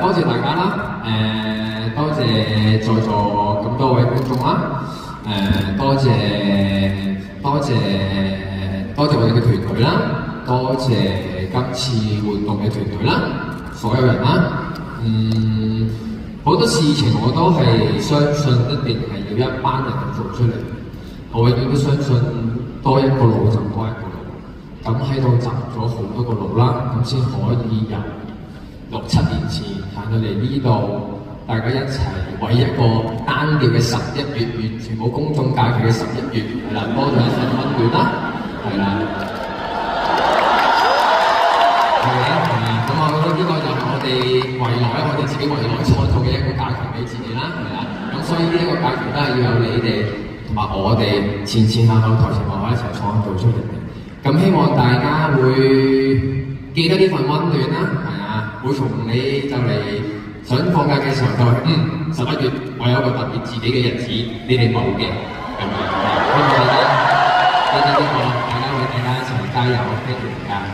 多謝大家啦，多謝在座咁多位觀眾啦，多謝我哋嘅團隊啦，多謝今次活動嘅團隊啦，所有人啦，好多事情我都係相信一定係要一班人去做出嚟，我永遠都相信多一個腦就多一個腦，咁喺度集咗好多個腦啦，咁先可以由6、7年前行到嚟呢度，大家一齊為一個單調嘅11月，完全冇公眾假期嘅11月，係啦，多咗一份溫暖啦，係啦，係咪？咁我覺得呢個就係我哋未來，我哋自己未來創造嘅一個假期俾自己啦，係啦。咁所以呢一個假期都係要有你哋同埋我哋前後台前後後一齊創造出嚟嘅。咁希望大家會記得呢份溫暖啦，係啊，每逢你就嚟想放假嘅時候就係11月，我有一個特別自己嘅日子，你哋冇嘅，咁樣希望大家記得呢個，大家會大家一齊加油，支持大家。